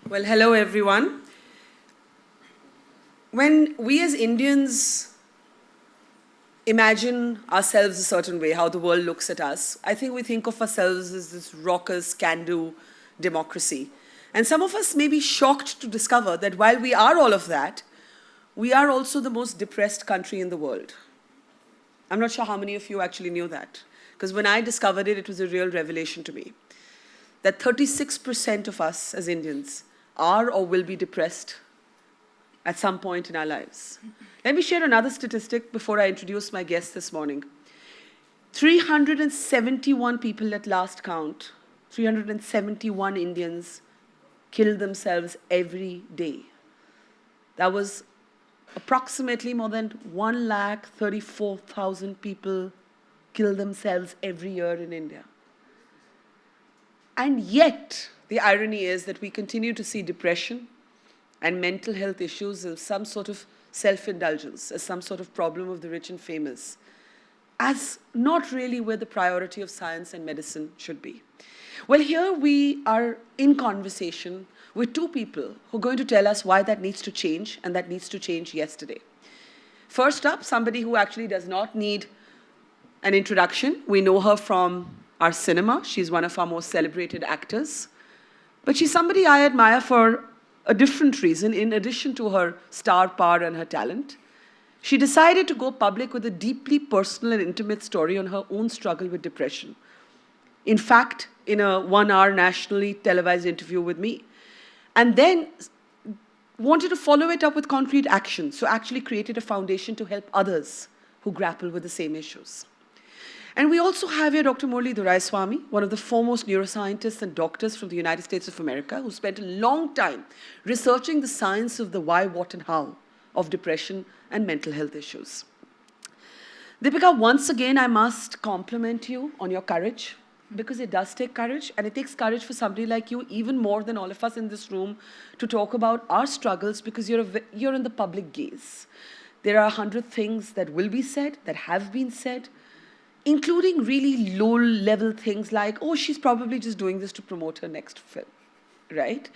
Well, hello everyone. When we as Indians imagine ourselves a certain way, how the world looks at us, I think we think of ourselves as this raucous, can-do democracy. And some of us may be shocked to discover that while we are all of that, we are also the most depressed country in the world. I'm not sure how many of you actually knew that, because when I discovered it, it was a real revelation to me. That 36% of us as Indians are or will be depressed at some point in our lives. Let me share another statistic before I introduce my guest this morning. 371 people at last count, 371 Indians kill themselves every day. That was approximately more than 134,000 people kill themselves every year in India. And yet, the irony is that we continue to see depression and mental health issues as some sort of self-indulgence, as some sort of problem of the rich and famous, as not really where the priority of science and medicine should be. Well, here we are in conversation with two people who are going to tell us why that needs to change, and that needs to change yesterday. First up, somebody who actually does not need an introduction. We know her from our cinema. She's one of our most celebrated actors. But she's somebody I admire for a different reason, in addition to her star power and her talent. She decided to go public with a deeply personal and intimate story on her own struggle with depression. In fact, in a 1-hour nationally televised interview with me. And then wanted to follow it up with concrete action, so actually created a foundation to help others who grapple with the same issues. And we also have here Dr. Murli Doraiswamy, one of the foremost neuroscientists and doctors from the United States of America, who spent a long time researching the science of the why, what, and how of depression and mental health issues. Deepika, once again, I must compliment you on your courage, because it does take courage, and it takes courage for somebody like you, even more than all of us in this room, to talk about our struggles, because you're in the public gaze. There are 100 things that will be said, that have been said, including really low-level things like, oh, she's probably just doing this to promote her next film, right?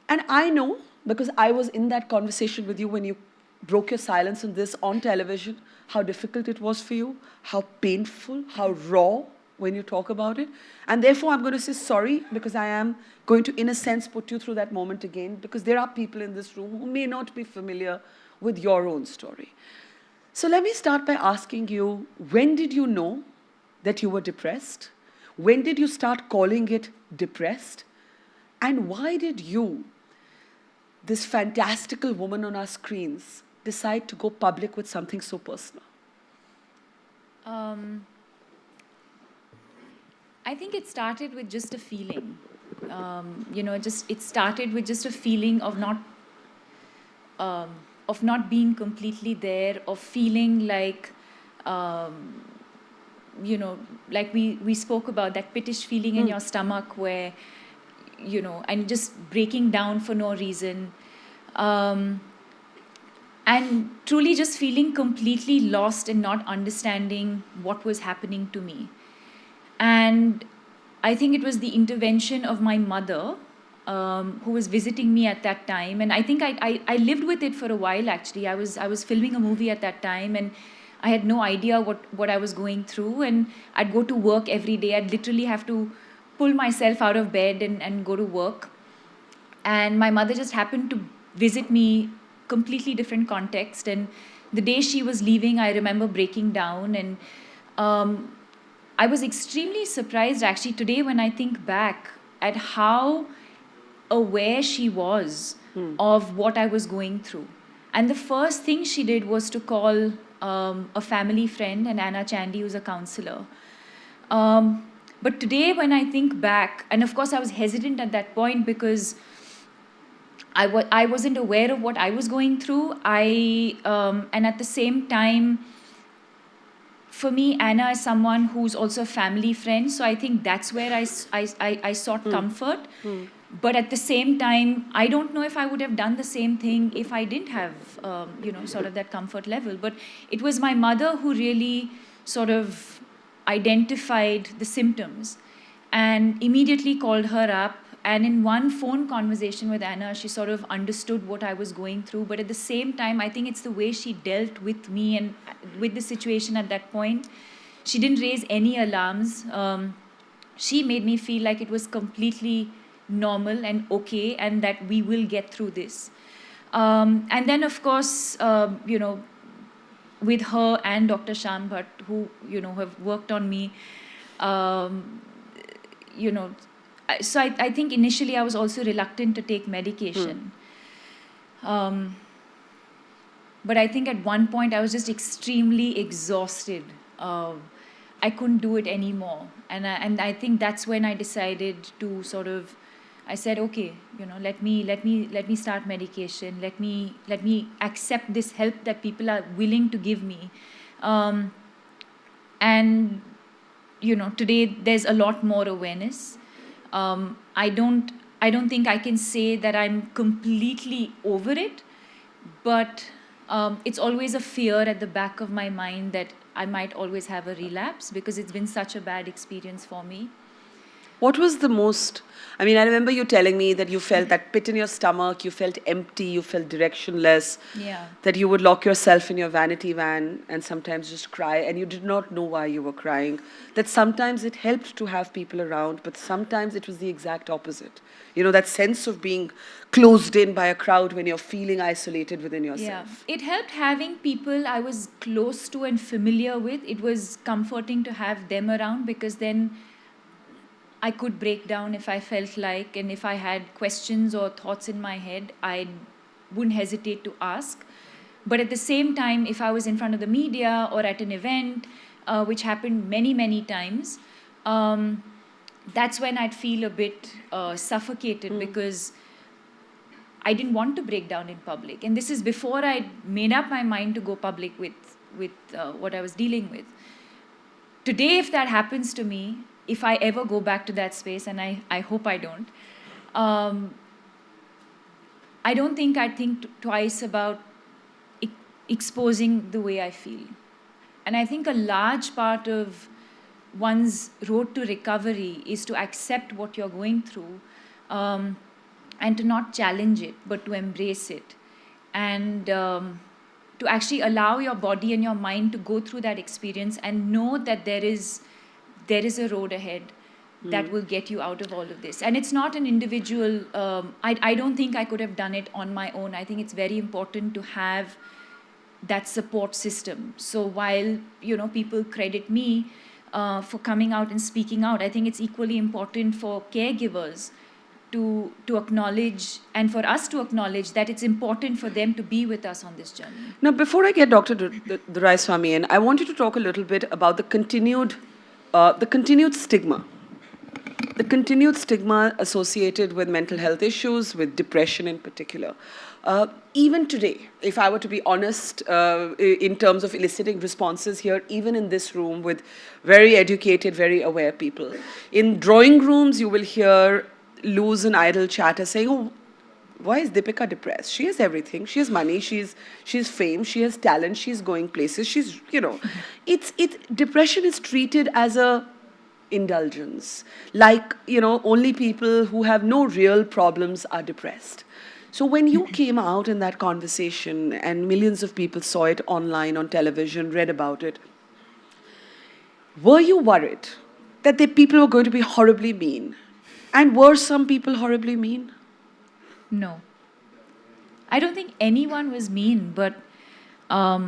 And I know, because I was in that conversation with you when you broke your silence on this on television, how difficult it was for you, how painful, how raw when you talk about it. And therefore, I'm going to say sorry, because I am going to, in a sense, put you through that moment again, because there are people in this room who may not be familiar with your own story. So let me start by asking you, when did you know that you were depressed? When did you start calling it depressed? And why did you, this fantastical woman on our screens, decide to go public with something so personal? I think it started with just a feeling. It started with just a feeling of not being completely there, of feeling like, like we spoke about, that pittish feeling in your stomach where, and just breaking down for no reason. And truly just feeling completely lost and not understanding what was happening to me. And I think it was the intervention of my mother, who was visiting me at that time. And I think I lived with it for a while, actually. I was filming a movie at that time, and I had no idea what I was going through. And I'd go to work every day. I'd literally have to pull myself out of bed and go to work. And my mother just happened to visit me, completely different context. And the day she was leaving, I remember breaking down. And I was extremely surprised, actually, today when I think back at how aware she was of what I was going through. And the first thing she did was to call a family friend, and Anna Chandy, who's a counselor. But today when I think back, and of course I was hesitant at that point because I wasn't aware of what I was going through. And at the same time, for me, Anna is someone who's also a family friend. So I think that's where I sought comfort. But at the same time, I don't know if I would have done the same thing if I didn't have, sort of that comfort level. But it was my mother who really sort of identified the symptoms and immediately called her up And in one phone conversation with Anna, she sort of understood what I was going through. But at the same time, I think it's the way she dealt with me and with the situation at that point. She didn't raise any alarms. She made me feel like it was completely normal and okay, and that we will get through this. And then, of course, with her and Dr. Sham Bhatt, who, have worked on me, so I think initially I was also reluctant to take medication. But I think at one point I was just extremely exhausted. I couldn't do it anymore. And I think that's when I decided to I said, okay, let me start medication. Let me accept this help that people are willing to give me. And today there's a lot more awareness. I don't think I can say that I'm completely over it, but it's always a fear at the back of my mind that I might always have a relapse because it's been such a bad experience for me. What was the most, I remember you telling me that you felt that pit in your stomach, you felt empty, you felt directionless, that you would lock yourself in your vanity van and sometimes just cry, and you did not know why you were crying. That sometimes it helped to have people around, but sometimes it was the exact opposite. That sense of being closed in by a crowd when you're feeling isolated within yourself. Yeah, it helped having people I was close to and familiar with. It was comforting to have them around because then I could break down if I felt like, and if I had questions or thoughts in my head, I wouldn't hesitate to ask. But at the same time, if I was in front of the media or at an event, which happened many, many times, that's when I'd feel a bit suffocated because I didn't want to break down in public. And this is before I made up my mind to go public with what I was dealing with. Today, if that happens to me, if I ever go back to that space, and I hope I don't, I don't think I'd think twice about exposing the way I feel. And I think a large part of one's road to recovery is to accept what you're going through and to not challenge it, but to embrace it. And to actually allow your body and your mind to go through that experience and know that there is a road ahead that will get you out of all of this. And it's not an individual, I don't think I could have done it on my own. I think it's very important to have that support system. So while, people credit me for coming out and speaking out, I think it's equally important for caregivers to acknowledge, and for us to acknowledge that it's important for them to be with us on this journey. Now, before I get Dr. Duraiswamy in, I want you to talk a little bit about the continued stigma. The continued stigma associated with mental health issues, with depression in particular. Even today, if I were to be honest, in terms of eliciting responses here, even in this room with very educated, very aware people, in drawing rooms you will hear loose and idle chatter saying, oh, why is Deepika depressed? She has everything. She has money. She's fame. She has talent. She's going places. She's, depression is treated as a indulgence. Like, only people who have no real problems are depressed. So when you came out in that conversation and millions of people saw it online, on television, read about it, were you worried that the people were going to be horribly mean? And were some people horribly mean? No. I don't think anyone was mean, but I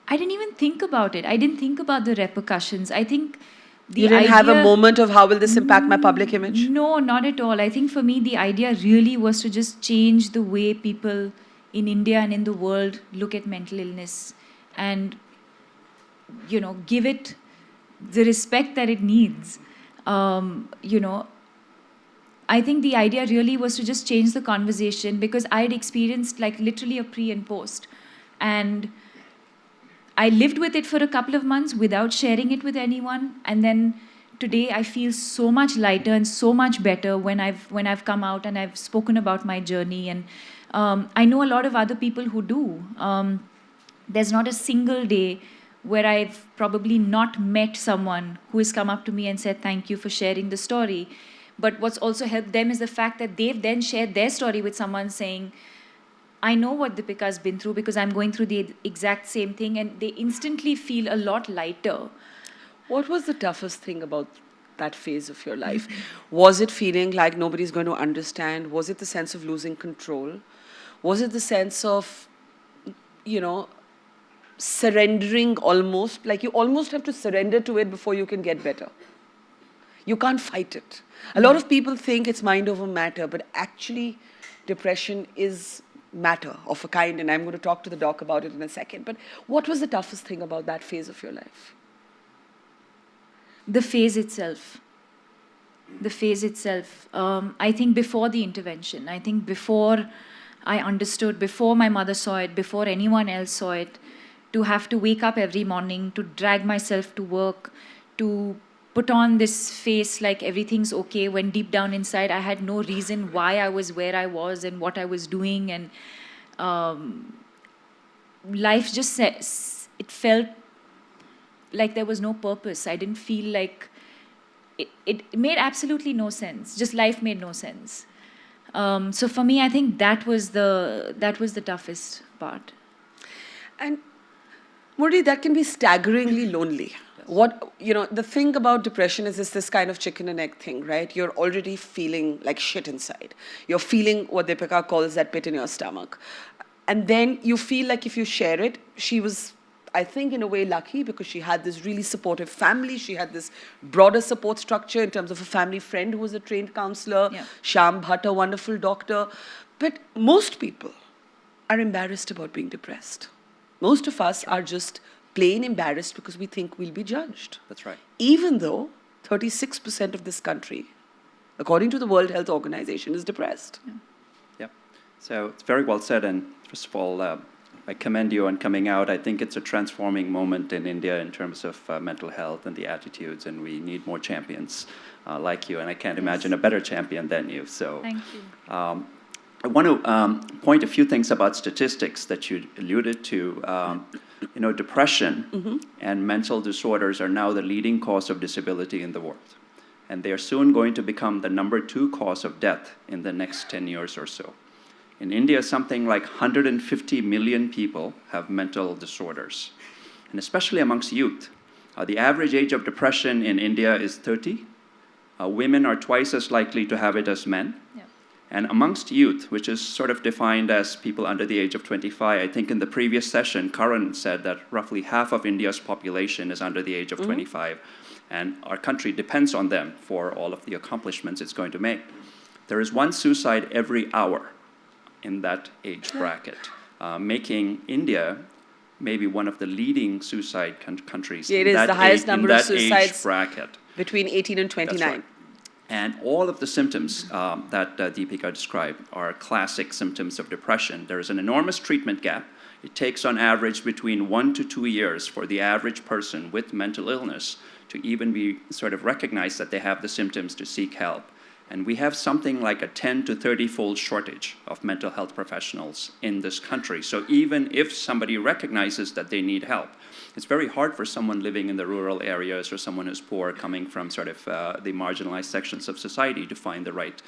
didn't even think about it. I didn't think about the repercussions. I think you didn't have a moment of how will this impact my public image? No, not at all. I think for me, the idea really was to just change the way people in India and in the world look at mental illness and, give it the respect that it needs. I think the idea really was to just change the conversation because I had experienced like literally a pre and post. And I lived with it for a couple of months without sharing it with anyone. And then today I feel so much lighter and so much better when I've come out and I've spoken about my journey. And I know a lot of other people who do. There's not a single day where I've probably not met someone who has come up to me and said, thank you for sharing the story. But what's also helped them is the fact that they've then shared their story with someone saying, I know what Deepika's been through because I'm going through the exact same thing, and they instantly feel a lot lighter. What was the toughest thing about that phase of your life? Was it feeling like nobody's going to understand? Was it the sense of losing control? Was it the sense of, surrendering almost? Like you almost have to surrender to it before you can get better. You can't fight it. A lot of people think it's mind over matter, but actually depression is matter of a kind, and I'm going to talk to the doc about it in a second. But what was the toughest thing about that phase of your life? The phase itself. I think before the intervention, I think before I understood, before my mother saw it, before anyone else saw it, to have to wake up every morning, to drag myself to work, to put on this face like everything's okay, when deep down inside I had no reason why I was where I was and what I was doing. And life just, it felt like there was no purpose. I didn't feel like, it made absolutely no sense. Just life made no sense. So for me, I think that was the toughest part. And Murli, that can be staggeringly lonely. The thing about depression is this kind of chicken and egg thing, right? You're already feeling like shit inside. You're feeling what Deepika calls that pit in your stomach. And then you feel like if you share it, she was, I think, in a way lucky because she had this really supportive family. She had this broader support structure in terms of a family friend who was a trained counselor, Shyam Bhatt, a wonderful doctor. But most people are embarrassed about being depressed. Most of us are just plain embarrassed because we think we'll be judged. That's right. Even though 36% of this country, according to the World Health Organization, is depressed. Yeah. So it's very well said. And first of all, I commend you on coming out. I think it's a transforming moment in India in terms of mental health and the attitudes, and we need more champions like you. And I can't imagine a better champion than you. So thank you. I want to point a few things about statistics that you alluded to. Depression and mental disorders are now the leading cause of disability in the world. And they are soon going to become the #2 cause of death in the next 10 years or so. In India, something like 150 million people have mental disorders, and especially amongst youth. The average age of depression in India is 30. Women are twice as likely to have it as men. Yeah. And amongst youth, which is sort of defined as people under the age of 25, I think in the previous session, Karan said that roughly half of India's population is under the age of 25, and our country depends on them for all of the accomplishments it's going to make. There is one suicide every hour in that age bracket, making India maybe one of the leading suicide countries. Yeah, it is the highest number of suicides age bracket. Between 18 and 29. That's right. And all of the symptoms that Deepika described are classic symptoms of depression. There is an enormous treatment gap. It takes on average between 1 to 2 years for the average person with mental illness to even be sort of recognized that they have the symptoms to seek help. And we have something like a 10 to 30-fold shortage of mental health professionals in this country. So even if somebody recognizes that they need help, it's very hard for someone living in the rural areas or someone who's poor coming from sort of the marginalized sections of society to find the right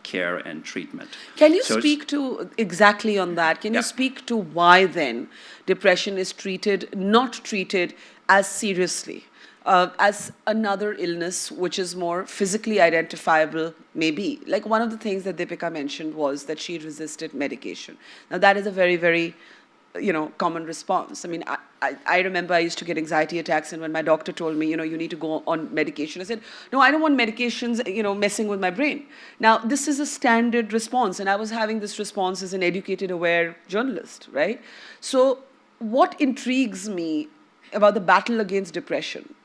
care and treatment. Can you speak to exactly on that? Can you speak to why then depression is not treated as seriously as another illness which is more physically identifiable, maybe? Like one of the things that Deepika mentioned was that she resisted medication. Now that is a very, very common response. I mean, I remember I used to get anxiety attacks, and when my doctor told me, you need to go on medication, I said, no, I don't want medications, messing with my brain. Now, this is a standard response, and I was having this response as an educated, aware journalist, right? So what intrigues me about the battle against depression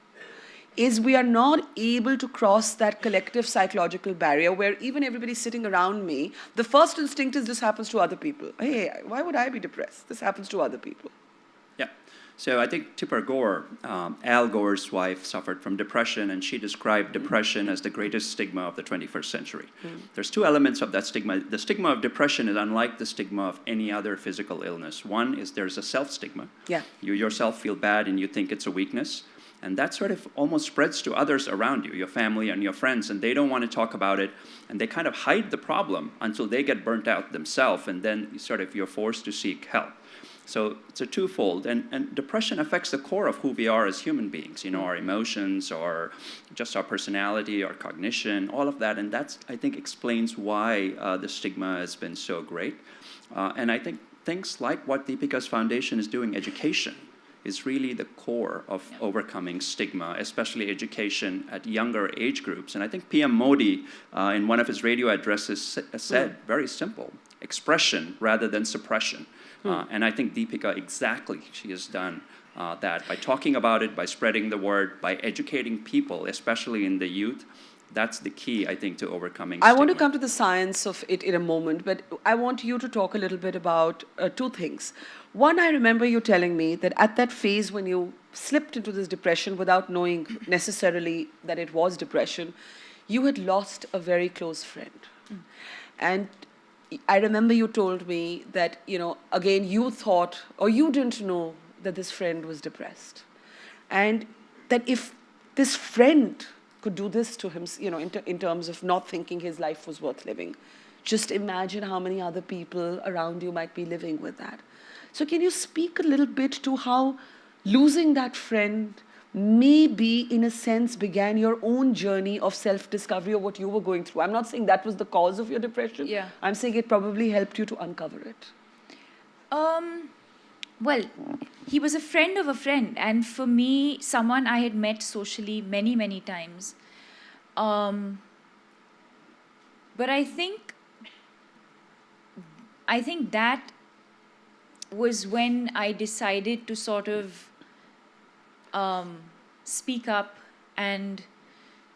is we are not able to cross that collective psychological barrier where even everybody sitting around me, the first instinct is this happens to other people. Hey, why would I be depressed? This happens to other people. Yeah. So I think Tipper Gore, Al Gore's wife, suffered from depression, and she described depression as the greatest stigma of the 21st century. There's two elements of that stigma. The stigma of depression is unlike the stigma of any other physical illness. One is there's a self-stigma. Yeah. You yourself feel bad and you think it's a weakness. And that sort of almost spreads to others around you, your family and your friends, and they don't want to talk about it, and they kind of hide the problem until they get burnt out themselves, and then you're forced to seek help. So it's a twofold, and depression affects the core of who we are as human beings, our emotions, or just our personality, our cognition, all of that, and that's, I think, explains why the stigma has been so great. And I think things like what Deepika's foundation is doing, education, is really the core of overcoming stigma, especially education at younger age groups. And I think PM Modi, in one of his radio addresses, said, very simple, expression rather than suppression. And I think Deepika, exactly, she has done that by talking about it, by spreading the word, by educating people, especially in the youth. That's the key, I think, to overcoming stigma. I want to come to the science of it in a moment, but I want you to talk a little bit about two things. One, I remember you telling me that at that phase when you slipped into this depression without knowing necessarily that it was depression, you had lost a very close friend. And I remember you told me that, again, you thought, or you didn't know that this friend was depressed. And that if this friend could do this to him, in terms of not thinking his life was worth living, just imagine how many other people around you might be living with that. So can you speak a little bit to how losing that friend maybe, in a sense, began your own journey of self-discovery of what you were going through? I'm not saying that was the cause of your depression. Yeah. I'm saying it probably helped you to uncover it. Well, he was a friend of a friend, and for me, someone I had met socially many, many times. But I think that was when I decided to sort of speak up and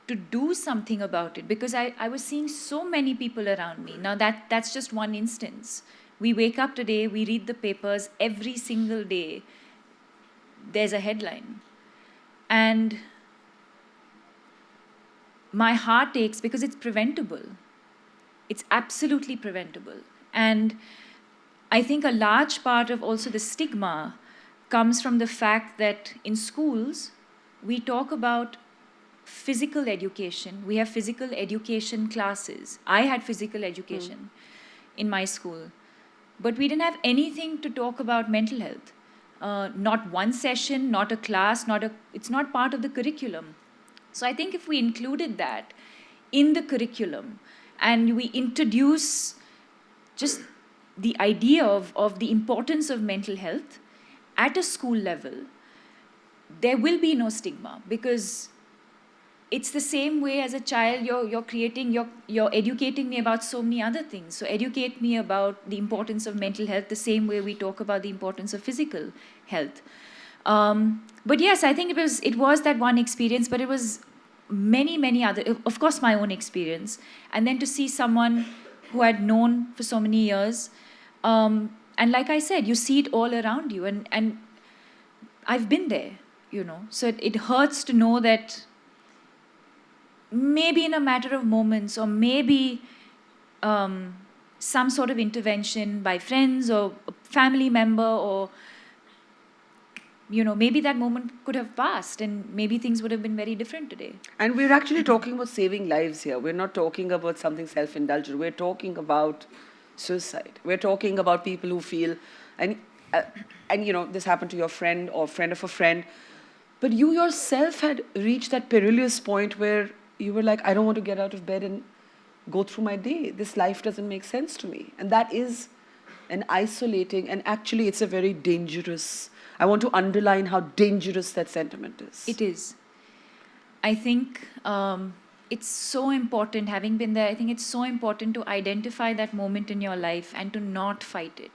to do something about it, because I was seeing so many people around me. Now that's just one instance. We wake up today, we read the papers every single day. There's a headline. And my heart aches because it's preventable. It's absolutely preventable. And I think a large part of also the stigma comes from the fact that in schools, we talk about physical education. We have physical education classes. I had physical education in my school. But we didn't have anything to talk about mental health. Not one session, not a class, it's not part of the curriculum. So I think if we included that in the curriculum and we introduce just the idea of the importance of mental health at a school level, there will be no stigma, because it's the same way as a child you're educating me about so many other things. So educate me about the importance of mental health the same way we talk about the importance of physical health. But yes, I think it was that one experience, but it was many other, of course my own experience, and then to see someone who I'd known for so many years, and like I said, you see it all around you, and I've been there, so it hurts to know that maybe in a matter of moments, or maybe some sort of intervention by friends or a family member, or maybe that moment could have passed and maybe things would have been very different today. And we're actually talking about saving lives here. We're not talking about something self-indulgent. We're talking about suicide. We're talking about people who feel, and this happened to your friend or friend of a friend, but you yourself had reached that perilous point where you were like, I don't want to get out of bed and go through my day. This life doesn't make sense to me. And that is an isolating, and actually it's a very dangerous, I want to underline how dangerous that sentiment is. It is. I think it's so important, having been there, I think it's so important to identify that moment in your life and to not fight it.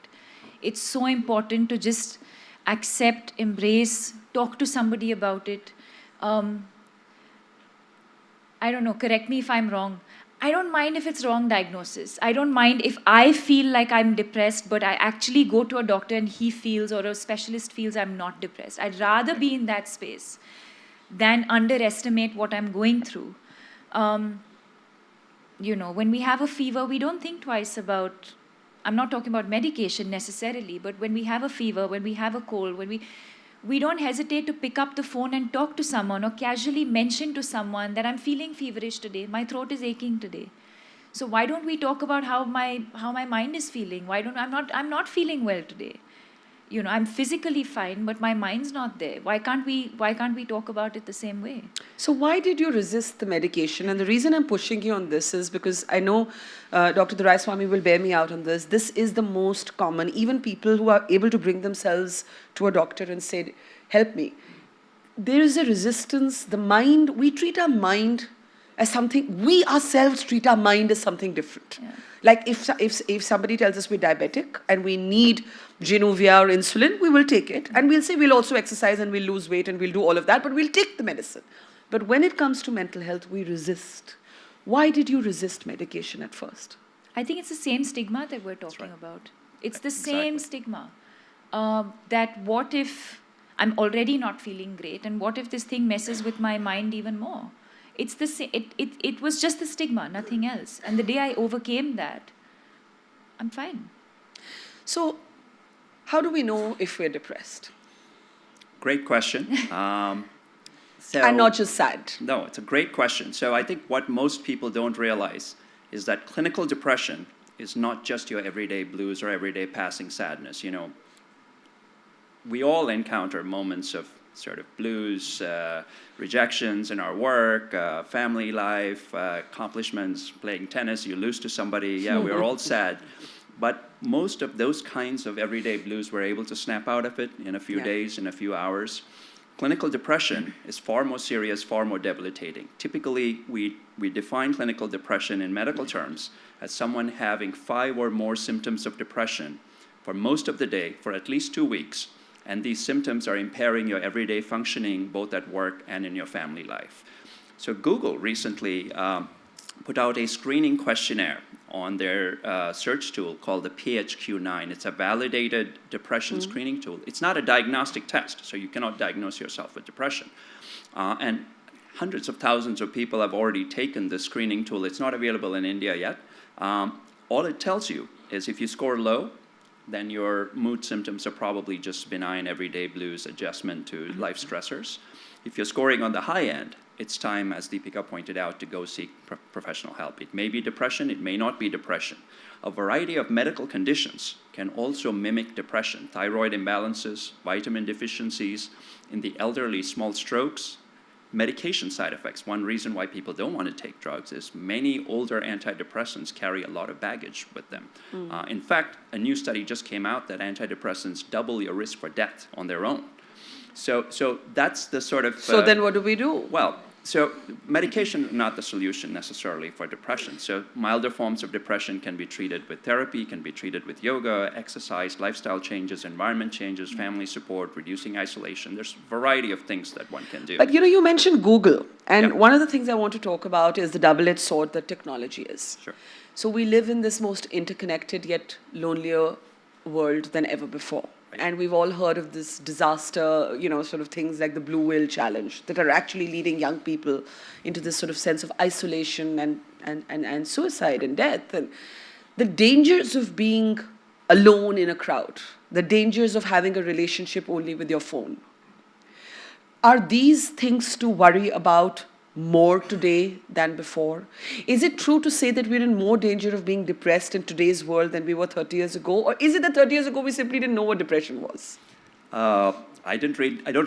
It's so important to just accept, embrace, talk to somebody about it. I don't know, correct me if I'm wrong. I don't mind if it's wrong diagnosis. I don't mind if I feel like I'm depressed, but I actually go to a doctor and he feels, or a specialist feels, I'm not depressed. I'd rather be in that space than underestimate what I'm going through. When we have a fever, we don't think twice about, I'm not talking about medication necessarily, but when we have a fever, when we have a cold, when we don't hesitate to pick up the phone and talk to someone or casually mention to someone that I'm feeling feverish today, my throat is aching today. So why don't we talk about how my mind is feeling? I'm not feeling well today. You know, I'm physically fine, but my mind's not there. Why can't we talk about it the same way? So why did you resist the medication? And the reason I'm pushing you on this is because I know Dr. Duraiswamy will bear me out on this. This is the most common. Even people who are able to bring themselves to a doctor and say, help me. There is a resistance. The mind, we treat our mind as something, we ourselves treat our mind as something different. Yeah. Like if somebody tells us we're diabetic and we need Januvia or insulin, we will take it. And we'll say we'll also exercise and we'll lose weight and we'll do all of that, but we'll take the medicine. But when it comes to mental health, we resist. Why did you resist medication at first? I think it's the same stigma that we're talking about. It's the same Exactly. stigma. That what if I'm already not feeling great, and what if this thing messes with my mind even more? It's the it was just the stigma, nothing else. And the day I overcame that, I'm fine. So how do we know if we're depressed? Great question. And not just sad. No, it's a great question. So I think what most people don't realize is that clinical depression is not just your everyday blues or everyday passing sadness. You know, we all encounter moments of sort of blues, rejections in our work, family life, accomplishments, playing tennis, you lose to somebody. Yeah, we're all sad. But most of those kinds of everyday blues, we're able to snap out of it in a few days, in a few hours. Clinical depression is far more serious, far more debilitating. Typically, we define clinical depression in medical terms as someone having 5 or more symptoms of depression for most of the day, for at least 2 weeks. And these symptoms are impairing your everyday functioning, both at work and in your family life. So Google recently put out a screening questionnaire on their search tool called the PHQ-9. It's a validated depression screening tool. It's not a diagnostic test, so you cannot diagnose yourself with depression. And hundreds of thousands of people have already taken this screening tool. It's not available in India yet. All it tells you is if you score low, then your mood symptoms are probably just benign everyday blues, adjustment to life stressors. If you're scoring on the high end, it's time, as Deepika pointed out, to go seek professional help. It may be depression, it may not be depression. A variety of medical conditions can also mimic depression. Thyroid imbalances, vitamin deficiencies, in the elderly, small strokes, medication side effects. One reason why people don't want to take drugs is many older antidepressants carry a lot of baggage with them. In fact, a new study just came out that antidepressants double your risk for death on their own. So that's the sort of... So then what do we do? Well, so medication is not the solution necessarily for depression. So milder forms of depression can be treated with therapy, can be treated with yoga, exercise, lifestyle changes, environment changes, family support, reducing isolation. There's a variety of things that one can do. But you know, you mentioned Google. And one of the things I want to talk about is the double-edged sword that technology is. Sure. So we live in this most interconnected yet lonelier world than ever before. And we've all heard of this disaster, you know, sort of things like the Blue Whale Challenge that are actually leading young people into this sort of sense of isolation and suicide and death. And the dangers of being alone in a crowd, the dangers of having a relationship only with your phone. Are these things to worry about more today than before? Is it true to say that we're in more danger of being depressed in today's world than we were 30 years ago? Or is it that 30 years ago we simply didn't know what depression was? I don't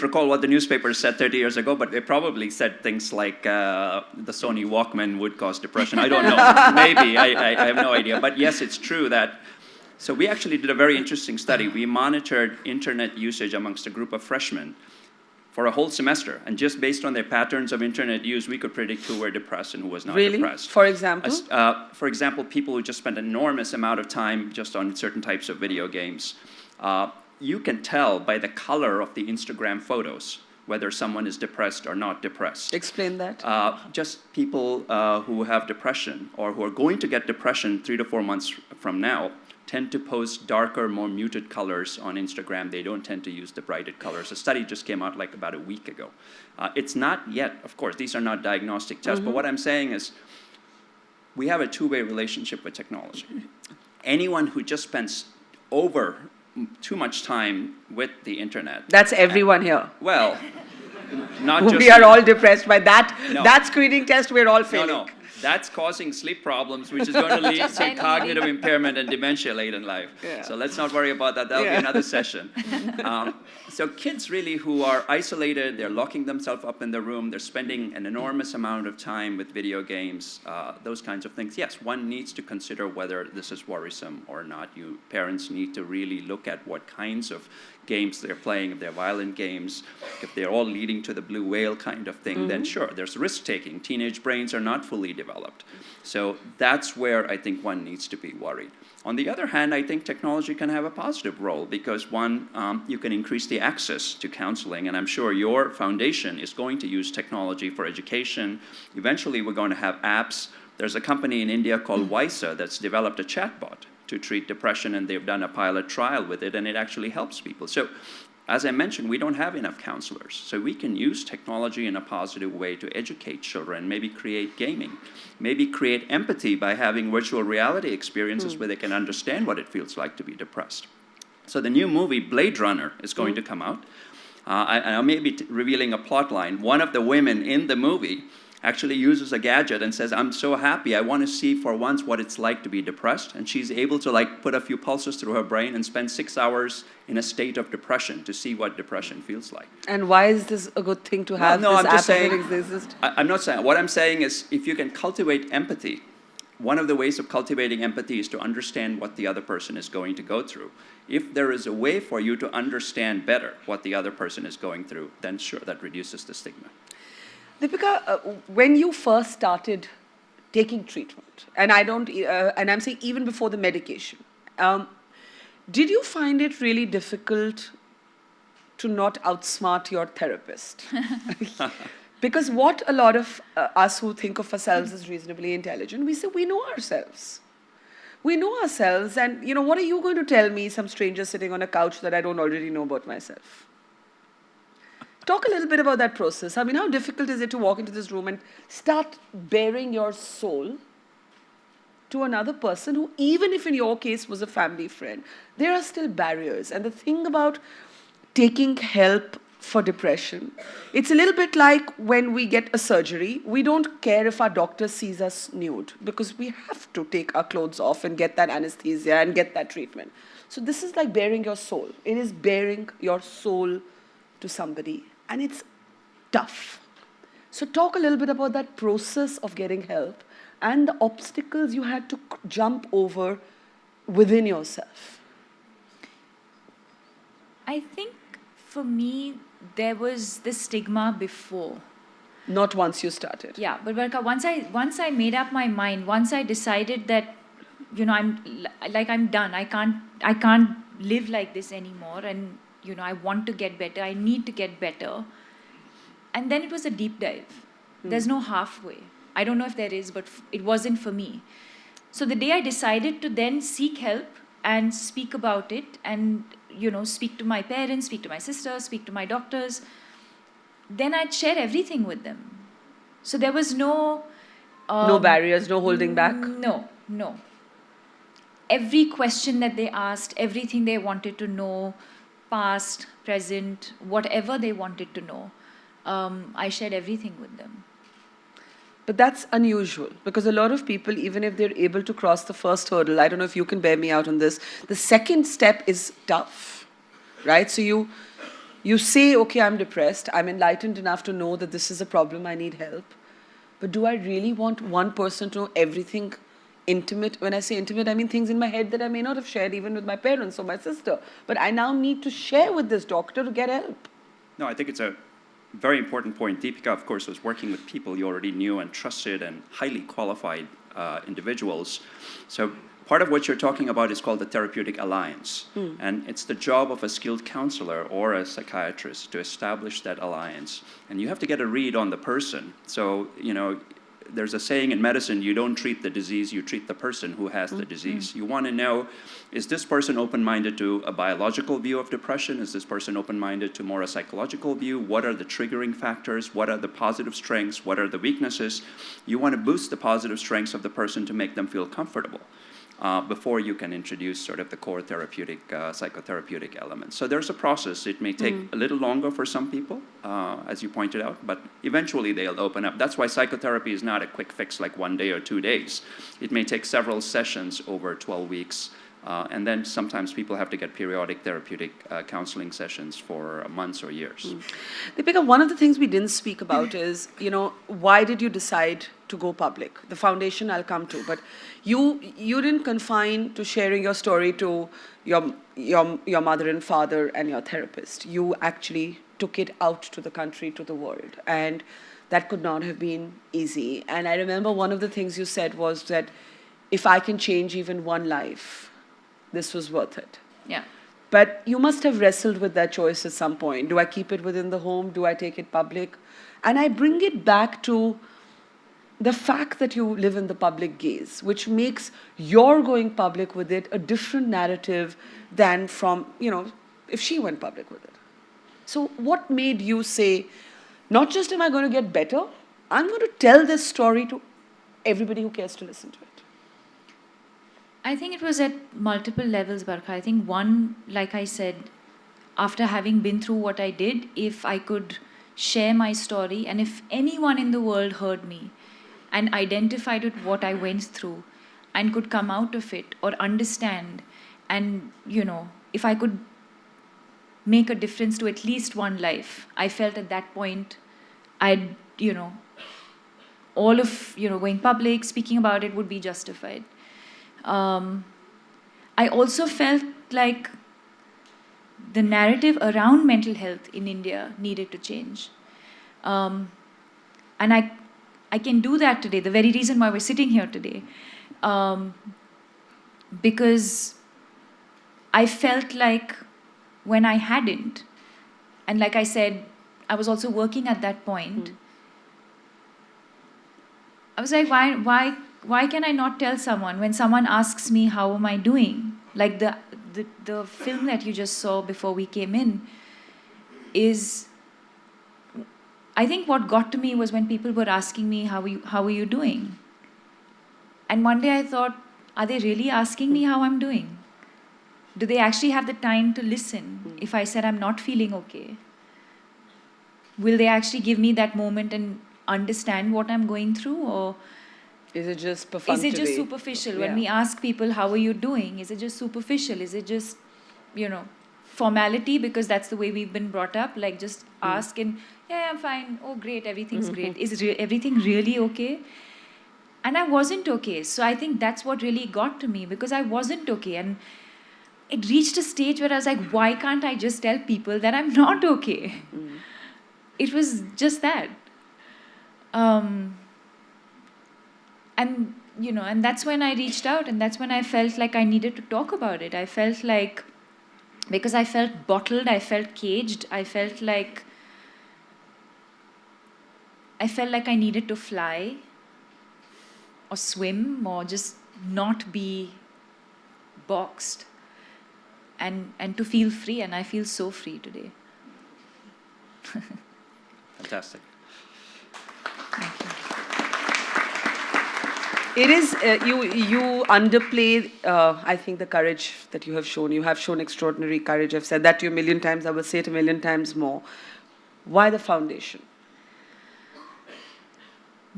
recall what the newspapers said 30 years ago, but they probably said things like the Sony Walkman would cause depression. I don't know. Maybe. I have no idea. But yes, it's true that... So we actually did a very interesting study. We monitored internet usage amongst a group of freshmen for a whole semester. And just based on their patterns of internet use, we could predict who were depressed and who was not depressed. For example? For example, people who just spent an enormous amount of time just on certain types of video games. You can tell by the color of the Instagram photos whether someone is depressed or not depressed. Explain that. Just people who have depression or who are going to get depression 3 to 4 months from now tend to post darker, more muted colors on Instagram. They don't tend to use the brighter colors. A study just came out like about a week ago. It's not yet, of course, these are not diagnostic tests, but what I'm saying is we have a two-way relationship with technology. Anyone who just spends over too much time with the internet. That's everyone here. Well, not just We are you. all depressed by that. No. That screening test, we're all failing. No, that's causing sleep problems, which is going to lead to cognitive impairment and dementia late in life. Yeah. So let's not worry about that. That'll be another session. So kids really who are isolated, they're locking themselves up in their room, they're spending an enormous amount of time with video games, those kinds of things. Yes, one needs to consider whether this is worrisome or not. You parents need to really look at what kinds of games they're playing. If they're violent games, if they're all leading to the blue whale kind of thing, then sure, there's risk-taking. Teenage brains are not fully developed. So that's where I think one needs to be worried. On the other hand, I think technology can have a positive role because one, you can increase the access to counseling, and I'm sure your foundation is going to use technology for education. Eventually, we're going to have apps. There's a company in India called Visa that's developed a chatbot to treat depression, and they've done a pilot trial with it, and it actually helps people. So, as I mentioned, we don't have enough counselors. So we can use technology in a positive way to educate children, maybe create gaming, maybe create empathy by having virtual reality experiences where they can understand what it feels like to be depressed. So the new movie, Blade Runner, is going to come out. I may be revealing a plot line. One of the women in the movie actually uses a gadget and says, I'm so happy, I want to see for once what it's like to be depressed. And she's able to put a few pulses through her brain and spend 6 hours in a state of depression to see what depression feels like. And why is this a good thing to have? No, this I'm just app saying, exist? I'm not saying, what I'm saying is if you can cultivate empathy, one of the ways of cultivating empathy is to understand what the other person is going to go through. If there is a way for you to understand better what the other person is going through, then sure, that reduces the stigma. Deepika, when you first started taking treatment, and and I'm saying even before the medication, did you find it really difficult to not outsmart your therapist? Because what a lot of us who think of ourselves as reasonably intelligent, we say we know ourselves. We know ourselves, and what are you going to tell me, some stranger sitting on a couch, that I don't already know about myself? Talk a little bit about that process. I mean, how difficult is it to walk into this room and start bearing your soul to another person who, even if in your case was a family friend, there are still barriers. And the thing about taking help for depression, it's a little bit like when we get a surgery, we don't care if our doctor sees us nude because we have to take our clothes off and get that anesthesia and get that treatment. So this is like bearing your soul. It is bearing your soul to somebody. And it's tough. So talk a little bit about that process of getting help and the obstacles you had to jump over within yourself. I think for me, there was this stigma before. Not once you started. Yeah, but Varka, once I made up my mind, once I decided that, I'm done. I can't live like this anymore, and I want to get better. I need to get better. And then it was a deep dive. There's no halfway. I don't know if there is, but it wasn't for me. So the day I decided to then seek help and speak about it, and speak to my parents, speak to my sisters, speak to my doctors, then I'd share everything with them. So there was no barriers, no holding back? No. Every question that they asked, everything they wanted to know, past, present, whatever they wanted to know, I shared everything with them. But that's unusual because a lot of people, even if they're able to cross the first hurdle, I don't know if you can bear me out on this, the second step is tough, right? So you say, okay, I'm depressed. I'm enlightened enough to know that this is a problem. I need help. But do I really want one person to know everything intimate? When I say intimate, I mean things in my head that I may not have shared even with my parents or my sister. But I now need to share with this doctor to get help. No, I think it's a very important point. Deepika, of course, was working with people you already knew and trusted and highly qualified individuals. So part of what you're talking about is called the therapeutic alliance. And it's the job of a skilled counselor or a psychiatrist to establish that alliance. And you have to get a read on the person. So, there's a saying in medicine, you don't treat the disease, you treat the person who has the disease. You want to know, is this person open-minded to a biological view of depression? Is this person open-minded to more a psychological view? What are the triggering factors? What are the positive strengths? What are the weaknesses? You want to boost the positive strengths of the person to make them feel comfortable. before you can introduce sort of the core therapeutic, psychotherapeutic elements. So there's a process. It may take a little longer for some people, as you pointed out, but eventually they'll open up. That's why psychotherapy is not a quick fix like 1 day or 2 days. It may take several sessions over 12 weeks. And then sometimes people have to get periodic therapeutic counseling sessions for months or years. Deepika, one of the things we didn't speak about is, why did you decide to go public? The foundation I'll come to, but you didn't confine to sharing your story to your mother and father and your therapist. You actually took it out to the country, to the world, and that could not have been easy. And I remember one of the things you said was that if I can change even one life, this was worth it. Yeah. But you must have wrestled with that choice at some point. Do I keep it within the home? Do I take it public? And I bring it back to the fact that you live in the public gaze, which makes your going public with it a different narrative than from, if she went public with it. So what made you say, not just am I going to get better, I'm going to tell this story to everybody who cares to listen to it? I think it was at multiple levels, Barkha. I think one, like I said, after having been through what I did, if I could share my story and if anyone in the world heard me and identified with what I went through and could come out of it or understand and, if I could make a difference to at least one life, I felt at that point I'd, all of, going public, speaking about it would be justified. I also felt like the narrative around mental health in India needed to change. And I can do that today, the very reason why we're sitting here today. Because I felt like when I hadn't, and like I said, I was also working at that point, I was like, why can I not tell someone when someone asks me how am I doing? Like the film that you just saw before we came in is, I think what got to me was when people were asking me how are you doing? And one day I thought, are they really asking me how I'm doing? Do they actually have the time to listen if I said I'm not feeling okay? Will they actually give me that moment and understand what I'm going through, or is it just perfunctory? Is it just superficial? When we ask people, how are you doing? Is it just superficial? Is it just, formality because that's the way we've been brought up? Like just ask and, yeah, I'm fine. Oh, great. Everything's great. Is everything really okay? And I wasn't okay. So I think that's what really got to me because I wasn't okay. And it reached a stage where I was like, why can't I just tell people that I'm not okay? It was just that. And that's when I reached out, and that's when I felt like I needed to talk about it. I felt like, because I felt bottled, I felt caged, I felt like I needed to fly or swim or just not be boxed and to feel free, and I feel so free today. Fantastic. Thank you. It is, you underplay, I think, the courage that you have shown. You have shown extraordinary courage. I've said that to you a million times. I will say it a million times more. Why the foundation?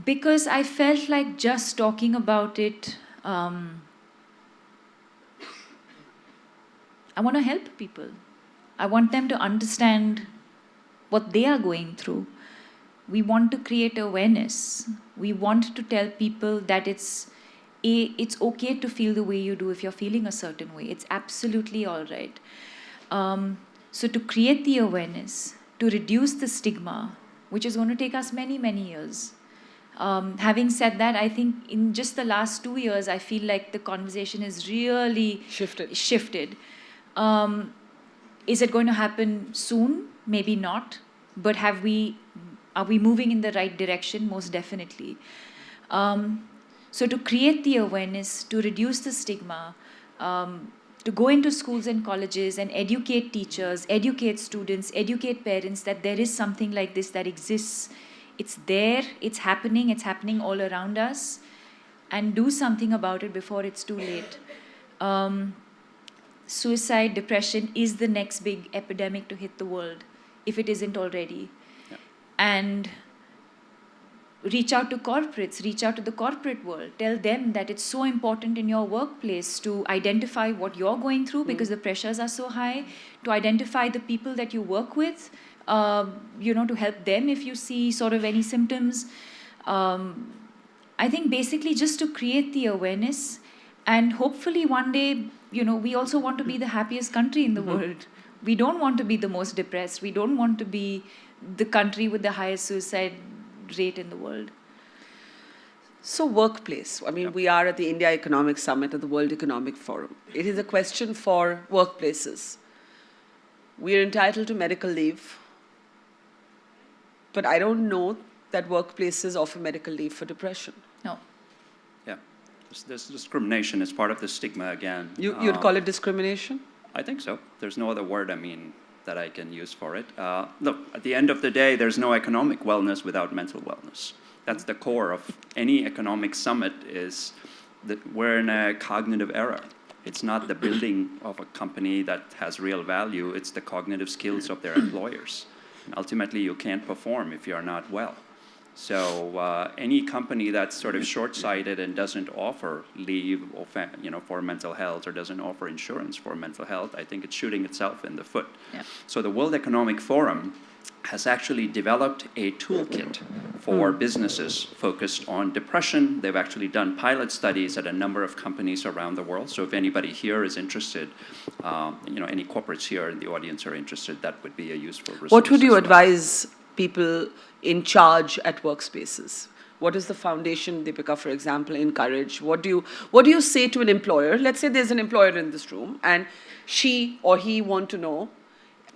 Because I felt like just talking about it, I want to help people. I want them to understand what they are going through. We want to create awareness. We want to tell people that it's okay to feel the way you do if you're feeling a certain way. It's absolutely all right. So to create the awareness, to reduce the stigma, which is going to take us many, many years. Having said that, I think in just the last 2 years, I feel like the conversation is really shifted. Is it going to happen soon? Maybe not. But are we moving in the right direction? Most definitely. So to create the awareness, to reduce the stigma, to go into schools and colleges and educate teachers, educate students, educate parents that there is something like this that exists. It's there, it's happening all around us. and do something about it before it's too late. Suicide, depression is the next big epidemic to hit the world, if it isn't already. Yeah. And reach out to corporates, reach out to the corporate world. Tell them that it's so important in your workplace to identify what you're going through because the pressures are so high, to identify the people that you work with, to help them if you see sort of any symptoms. I think basically just to create the awareness, and hopefully one day, we also want to be the happiest country in the world. We don't want to be the most depressed. We don't want to be the country with the highest suicide rate in the world. So workplace, I mean, we are at the India Economic Summit at the World Economic Forum. It is a question for workplaces. We are entitled to medical leave, but I don't know that workplaces offer medical leave for depression. No. Yeah. This discrimination is part of the stigma again. You'd call it discrimination? I think so. There's no other word, that I can use for it. Look, at the end of the day, there's no economic wellness without mental wellness. That's the core of any economic summit, is that we're in a cognitive era. It's not the building of a company that has real value, it's the cognitive skills of their employers. And ultimately, you can't perform if you're not well. So any company that's sort of short-sighted and doesn't offer leave or for mental health, or doesn't offer insurance for mental health, I think it's shooting itself in the foot. Yeah. So the World Economic Forum has actually developed a toolkit for businesses focused on depression. They've actually done pilot studies at a number of companies around the world. So if anybody here is interested, any corporates here in the audience are interested, that would be a useful resource. What would you advise people in charge at workspaces? What does the foundation, Deepika, for example, encourage? What do you say to an employer? Let's say there's an employer in this room and she or he want to know,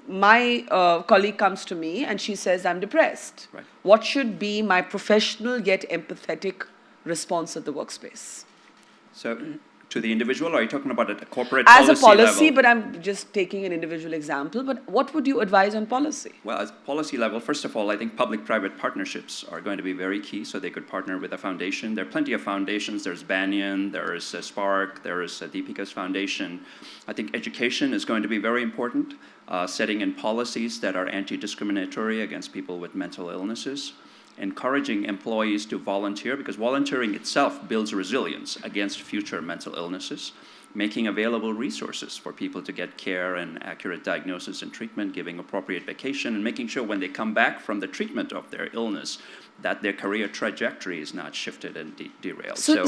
my colleague comes to me and she says, I'm depressed. Right. What should be my professional yet empathetic response at the workspace? So to the individual, or are you talking about at a corporate As policy a policy, level? but I'm just taking an individual example. But what would you advise on policy? Well, at policy level, first of all, I think public-private partnerships are going to be very key, so they could partner with a foundation. There are plenty of foundations. There's Banyan, there is Spark, there is Deepika's foundation. I think education is going to be very important, setting in policies that are anti-discriminatory against people with mental illnesses, encouraging employees to volunteer, because volunteering itself builds resilience against future mental illnesses, making available resources for people to get care and accurate diagnosis and treatment, giving appropriate vacation, and making sure when they come back from the treatment of their illness that their career trajectory is not shifted and derailed. So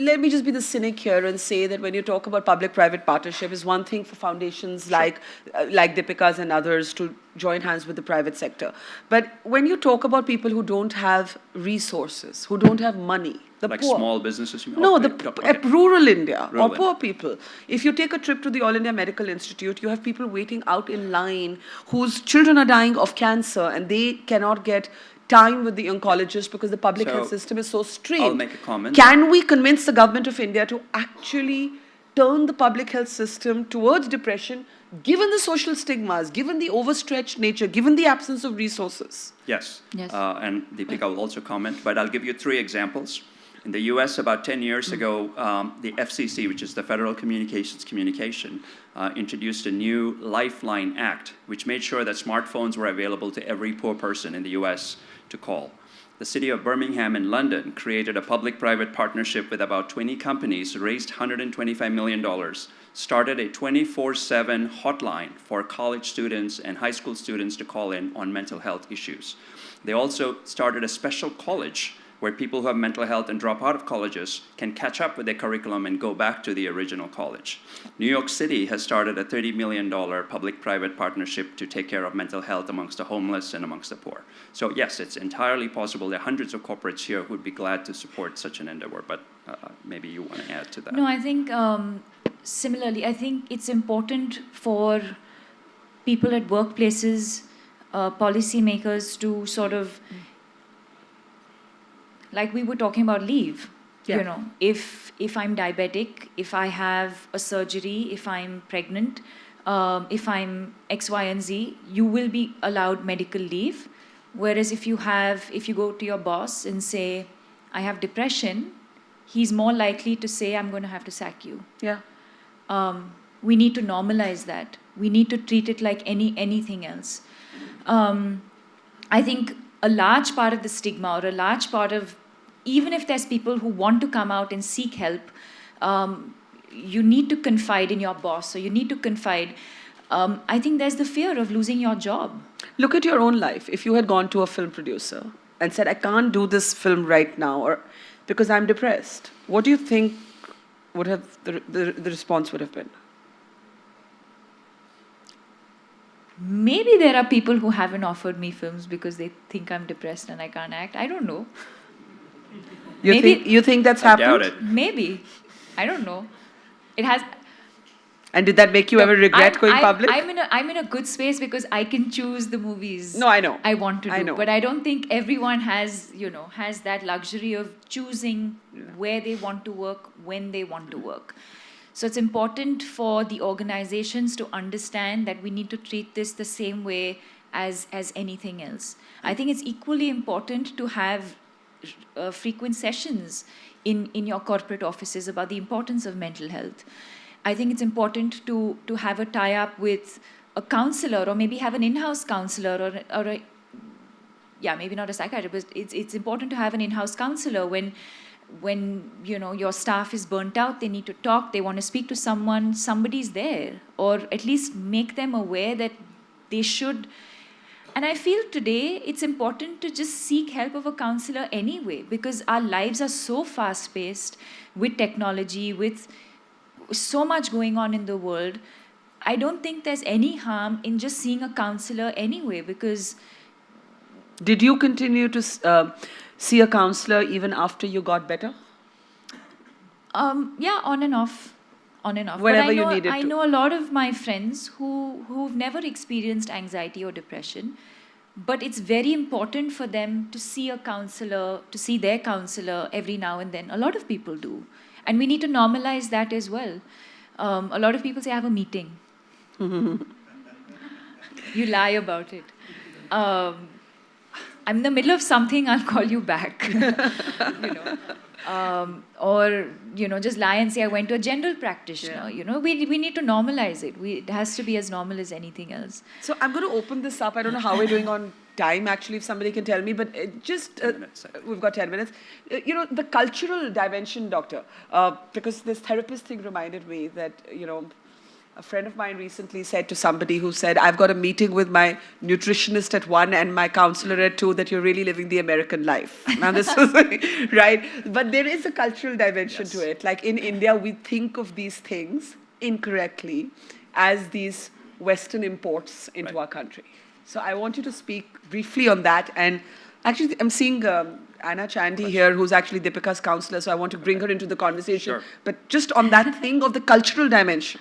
let me just be the cynic here and say that when you talk about public-private partnership, is one thing for foundations like Deepika's and others to join hands with the private sector. But when you talk about people who don't have resources, who don't have money, the like poor. Small businesses? You mean? No, Okay. rural India Rural or poor people. If you take a trip to the All India Medical Institute, you have people waiting out in line whose children are dying of cancer and they cannot get time with the oncologist because the public health system is so strained. I'll make a comment. Can we convince the government of India to actually turn the public health system towards depression, given the social stigmas, given the overstretched nature, given the absence of resources? Yes. And Deepika will also comment, but I'll give you 3 examples. In the US, about 10 years ago, the FCC, which is the Federal Communications Communication, introduced a new Lifeline Act, which made sure that smartphones were available to every poor person in the US to call. The city of Birmingham and London created a public-private partnership with about 20 companies, raised $125 million, started a 24/7 hotline for college students and high school students to call in on mental health issues. They also started a special college where people who have mental health and drop out of colleges can catch up with their curriculum and go back to the original college. New York City has started a $30 million public-private partnership to take care of mental health amongst the homeless and amongst the poor. So yes, it's entirely possible. There are hundreds of corporates here who would be glad to support such an endeavor, but maybe you want to add to that. No, I think similarly, I think it's important for people at workplaces, policymakers to sort of, like we were talking about leave, if I'm diabetic, if I have a surgery, if I'm pregnant, if I'm X, Y, and Z, you will be allowed medical leave. Whereas if you go to your boss and say, I have depression, he's more likely to say, I'm going to have to sack you. Yeah. We need to normalize that. We need to treat it like anything else. I think a large part of the stigma, or a large part of, even if there's people who want to come out and seek help, you need to confide in your boss, or you need to confide. I think there's the fear of losing your job. Look at your own life. If you had gone to a film producer and said, I can't do this film right now, or because I'm depressed, what do you think would have the response would have been? Maybe there are people who haven't offered me films because they think I'm depressed and I can't act. I don't know. You think that's happened? I doubt it. Maybe. I don't know. It has. And did that make you ever regret going public? I'm in a good space because I can choose the movies. No, I know. I want to do. I know. But I don't think everyone has that luxury of choosing where they want to work, when they want to work. So it's important for the organizations to understand that we need to treat this the same way as anything else. I think it's equally important to have frequent sessions in your corporate offices about the importance of mental health. I think it's important to have a tie-up with a counselor, or maybe have an in-house counselor, or maybe not a psychiatrist, but it's important to have an in-house counselor when your staff is burnt out, they need to talk, they want to speak to someone, somebody's there, or at least make them aware that they should. And I feel today it's important to just seek help of a counselor anyway, because our lives are so fast-paced with technology, with so much going on in the world. I don't think there's any harm in just seeing a counselor anyway, because... Did you continue to see a counselor even after you got better? Yeah, on and off. Whenever you needed to. I know a lot of my friends who've never experienced anxiety or depression, but it's very important for them to see a counselor, to see their counselor every now and then. A lot of people do. And we need to normalize that as well. A lot of people say, I have a meeting. You lie about it. I'm in the middle of something, I'll call you back. Or just lie and say I went to a general practitioner. We need to normalize it. It has to be as normal as anything else. So I'm going to open this up. I don't know how we're doing on time, actually, if somebody can tell me, but we've got 10 minutes. The cultural dimension, doctor, because this therapist thing reminded me that, a friend of mine recently said to somebody who said, I've got a meeting with my nutritionist at 1 and my counselor at 2, that you're really living the American life. Now, this was right. But there is a cultural dimension to it. Like in India, we think of these things incorrectly as these Western imports into our country. So I want you to speak briefly on that. And actually, I'm seeing Anna Chandy here, who's actually Deepika's counselor. So I want to bring her into the conversation. Sure. But just on that thing of the cultural dimension.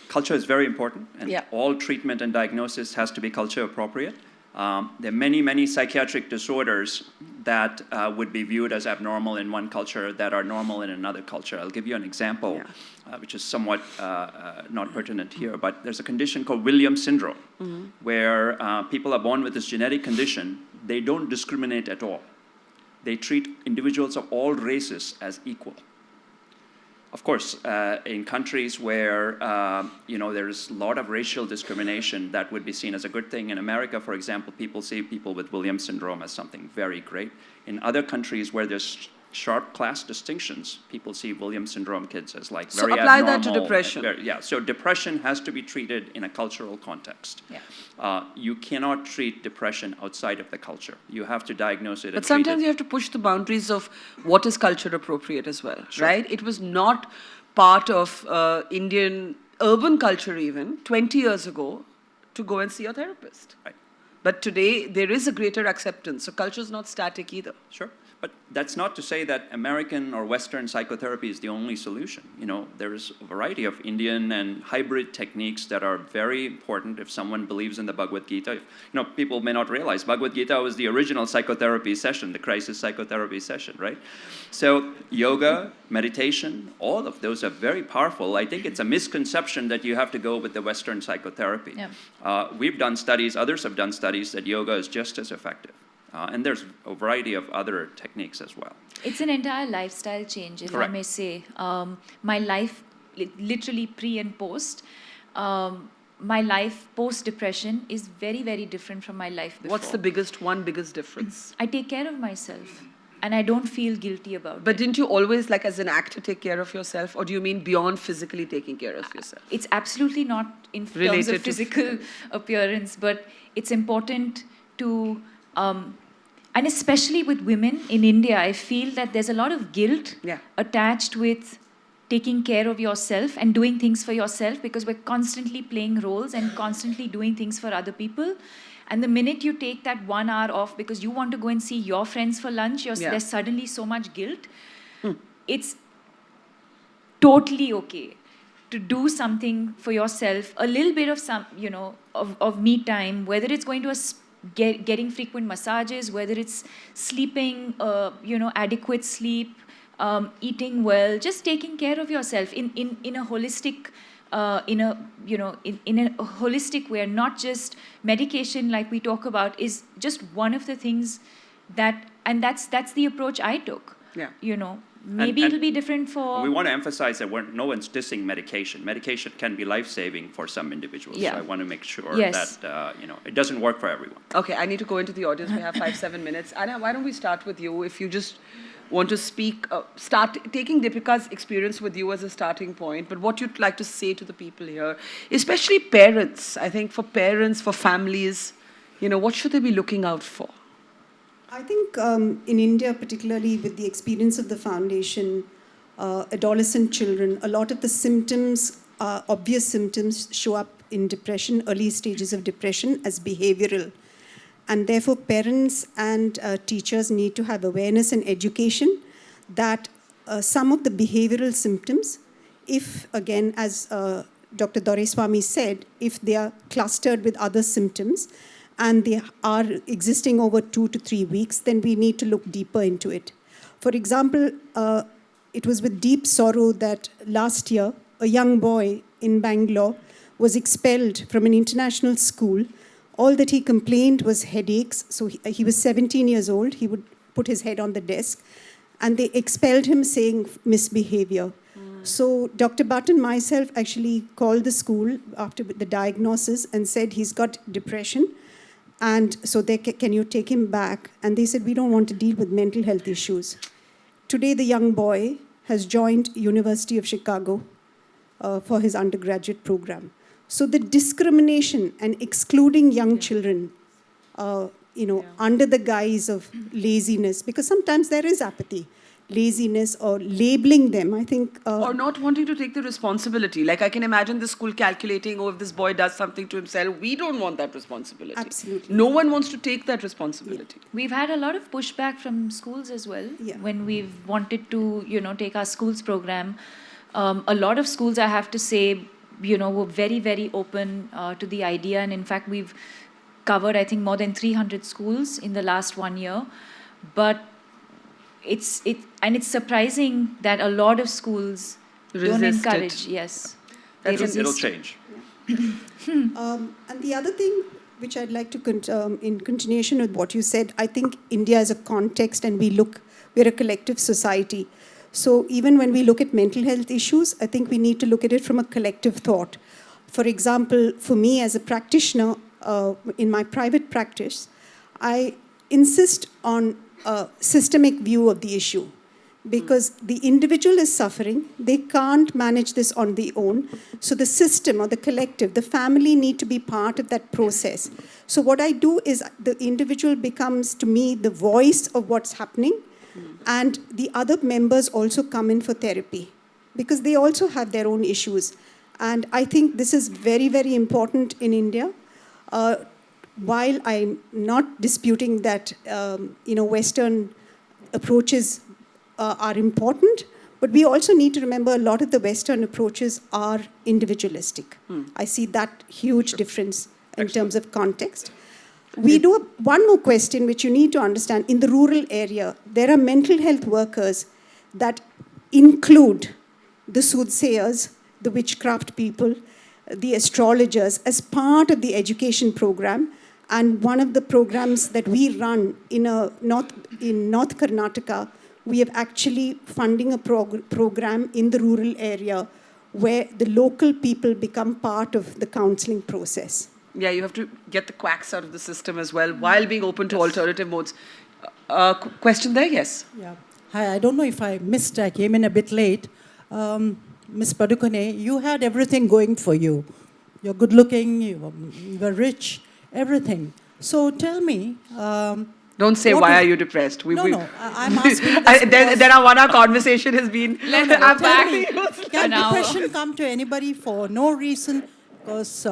Culture is very important, and all treatment and diagnosis has to be culture appropriate. There are many, many psychiatric disorders that would be viewed as abnormal in one culture that are normal in another culture. I'll give you an example, which is somewhat not pertinent here, but there's a condition called Williams syndrome, where people are born with this genetic condition. They don't discriminate at all. They treat individuals of all races as equal. Of course, in countries where there's a lot of racial discrimination, that would be seen as a good thing. In America, for example, people see people with Williams syndrome as something very great. In other countries where there's sharp class distinctions, people see Williams syndrome kids as very abnormal. So apply that to depression. So depression has to be treated in a cultural context. You cannot treat depression outside of the culture. You have to diagnose it. But sometimes you have to push the boundaries of what is culture appropriate as well, right? It was not part of Indian urban culture even 20 years ago to go and see a therapist. Right. But today there is a greater acceptance. So culture is not static either. Sure. But that's not to say that American or Western psychotherapy is the only solution. There's a variety of Indian and hybrid techniques that are very important if someone believes in the Bhagavad Gita. People may not realize Bhagavad Gita was the original psychotherapy session, the crisis psychotherapy session, right? So yoga, meditation, all of those are very powerful. I think it's a misconception that you have to go with the Western psychotherapy. We've done studies, others have done studies that yoga is just as effective. And there's a variety of other techniques as well. It's an entire lifestyle change, if I Correct. may say. My life, literally pre and post, my life post-depression is very, very different from my life before. What's the biggest difference? I take care of myself, and I don't feel guilty about it. But didn't you always, like as an actor, take care of yourself? Or do you mean beyond physically taking care of yourself? It's absolutely not in terms Related of to physical appearance, but it's important to, and especially with women in India, I feel that there's a lot of guilt Yeah. attached with taking care of yourself and doing things for yourself, because we're constantly playing roles and constantly doing things for other people. And the minute you take that 1 hour off because you want to go and see your friends for lunch, there's suddenly so much guilt. It's totally okay to do something for yourself, a little bit of some, of me time, whether it's going to getting frequent massages, whether it's sleeping, adequate sleep, eating well, just taking care of yourself in a holistic, in a holistic way, not just medication like we talk about, is just one of the things that's the approach I took. Yeah. Maybe And it'll be different for... We want to emphasize that no one's dissing medication. Medication can be life-saving for some individuals. Yeah. So I want to make sure Yes. that it doesn't work for everyone. Okay, I need to go into the audience. We have 5-7 minutes. Anna, why don't we start with you? If you just want to speak, start taking Deepika's experience with you as a starting point, but what you'd like to say to the people here, especially parents. I think for parents, for families, what should they be looking out for? I think in India, particularly with the experience of the foundation, adolescent children, a lot of the symptoms, obvious symptoms, show up in depression, early stages of depression, as behavioral. And therefore, parents and teachers need to have awareness and education that some of the behavioral symptoms, if, again, as Dr. Doreswamy said, if they are clustered with other symptoms, and they are existing over 2 to 3 weeks, then we need to look deeper into it. For example, it was with deep sorrow that last year, a young boy in Bangalore was expelled from an international school. All that he complained was headaches. So he was 17 years old. He would put his head on the desk. And they expelled him saying misbehavior. So Dr. Bhatt and myself actually called the school after the diagnosis and said he's got depression. And so can you take him back? And they said, we don't want to deal with mental health issues. Today, the young boy has joined University of Chicago for his undergraduate program. So the discrimination and excluding young children, under the guise of laziness, because sometimes there is apathy, laziness, or labeling them, I think... or not wanting to take the responsibility. Like I can imagine the school calculating, if this boy does something to himself, we don't want that responsibility. Absolutely. No one wants to take that responsibility. Yeah. We've had a lot of pushback from schools as well. Yeah. When we've wanted to, take our schools program. A lot of schools, I have to say, were very, very open to the idea. And in fact, we've covered, I think, more than 300 schools in the last 1 year. But it's surprising that a lot of schools don't Resist encourage. it. Yes. They They resist. It'll resist. change. And the other thing which I'd like to, in continuation with what you said, I think India is a context and we're a collective society. So even when we look at mental health issues, I think we need to look at it from a collective thought. For example, for me as a practitioner, in my private practice, I insist on a systemic view of the issue. Because the individual is suffering, they can't manage this on their own. So the system or the collective, the family need to be part of that process. So what I do is the individual becomes, to me, the voice of what's happening. And the other members also come in for therapy because they also have their own issues. And I think this is very, very important in India. While I'm not disputing that, Western approaches are important, but we also need to remember a lot of the Western approaches are individualistic. I see that huge difference in terms of context. We do one more question which you need to understand. In the rural area, there are mental health workers that include the soothsayers, the witchcraft people, the astrologers as part of the education program. And one of the programs that we run in North Karnataka, we have actually funding a program in the rural area where the local people become part of the counseling process. Yeah, you have to get the quacks out of the system as well while being open to alternative modes. Question there? Yes. Yeah. Hi, I don't know if I missed, I came in a bit late. Ms. Padukone, you had everything going for you. You're good looking, you were rich, everything. So tell me. Don't say why are you depressed. No, I'm asking this then our 1 hour conversation has been absolutely useless. Can depression come to anybody for no reason? Because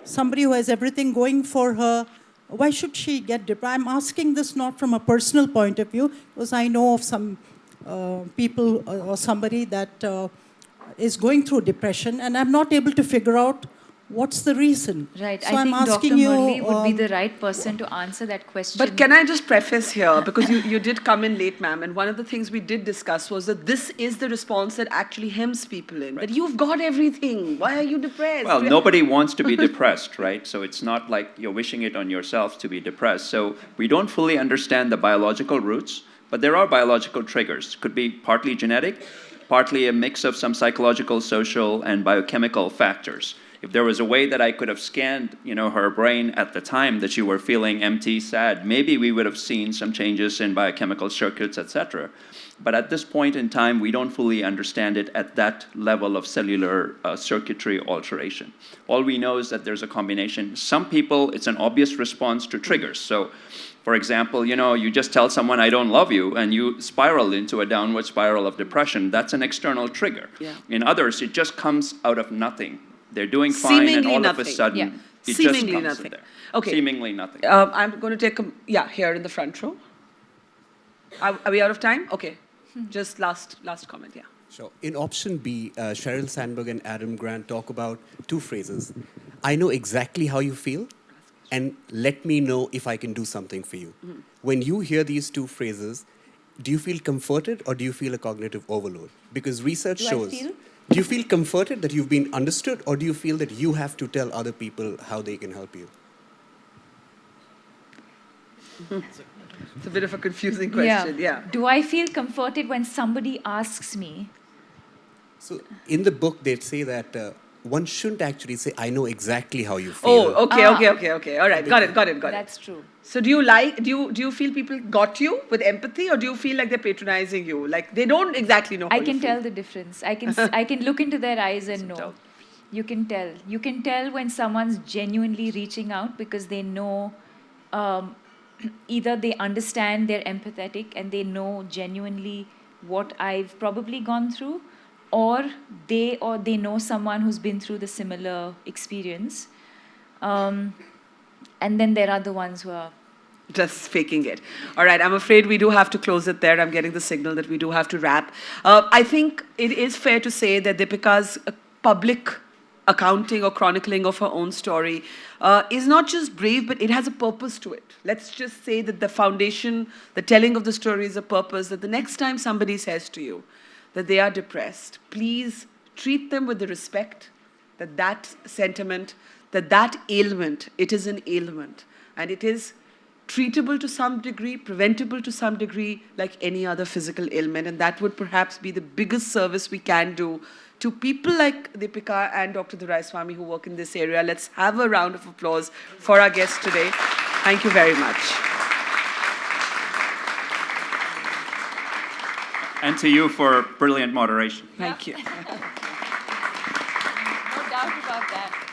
somebody who has everything going for her, why should she get depressed? I'm asking this not from a personal point of view, because I know of some people or somebody that is going through depression, and I'm not able to figure out what's the reason. Right. So I I'm think asking Dr. you, Murli would be the right person to answer that question. But can I just preface here, because you did come in late, ma'am, and one of the things we did discuss was that this is the response that actually hems people in, that you've got everything, why are you depressed? Well, nobody wants to be depressed, right? So it's not like you're wishing it on yourself to be depressed. So we don't fully understand the biological roots, but there are biological triggers. Could be partly genetic, partly a mix of some psychological, social, and biochemical factors. If there was a way that I could have scanned, her brain at the time that you were feeling empty, sad, maybe we would have seen some changes in biochemical circuits, etc. But at this point in time, we don't fully understand it at that level of cellular circuitry alteration. All we know is that there's a combination. Some people, it's an obvious response to triggers. So, for example, you just tell someone, I don't love you, and you spiral into a downward spiral of depression. That's an external trigger. Yeah. In others, it just comes out of nothing. They're doing fine, Seemingly and all nothing. of a sudden, Yeah. it Seemingly just comes nothing. in there. Okay. Seemingly nothing. I'm going to take here in the front row. Are we out of time? Okay. Just last comment, yeah. Sure. In option B, Sheryl Sandberg and Adam Grant talk about two phrases. I know exactly how you feel, and let me know if I can do something for you. Mm-hmm. When you hear these two phrases, do you feel comforted or do you feel a cognitive overload? Because research shows... Do you feel comforted that you've been understood, or do you feel that you have to tell other people how they can help you? It's a bit of a confusing question, yeah. Do I feel comforted when somebody asks me? So in the book, they say that one shouldn't actually say, I know exactly how you feel. Oh, okay. All right, got it. That's true. So do you feel people got you with empathy, or do you feel like they're patronizing you? Like they don't exactly know how I you can feel? tell the difference. I can look into their eyes and know. You can tell. You can tell when someone's genuinely reaching out because they know, either they understand, they're empathetic, and they know genuinely what I've probably gone through, or they know someone who's been through the similar experience. And then there are the ones who are just faking it. All right, I'm afraid we do have to close it there. I'm getting the signal that we do have to wrap. I think it is fair to say that Deepika's public accounting or chronicling of her own story is not just brave, but it has a purpose to it. Let's just say that the foundation, the telling of the story is a purpose, that the next time somebody says to you that they are depressed, please treat them with the respect that sentiment, that ailment, it is an ailment. And it is treatable to some degree, preventable to some degree, like any other physical ailment. And that would perhaps be the biggest service we can do to people like Deepika and Dr. Duraiswamy who work in this area. Let's have a round of applause for our guests today. Thank you very much. And to you for brilliant moderation. Thank you. no doubt about that.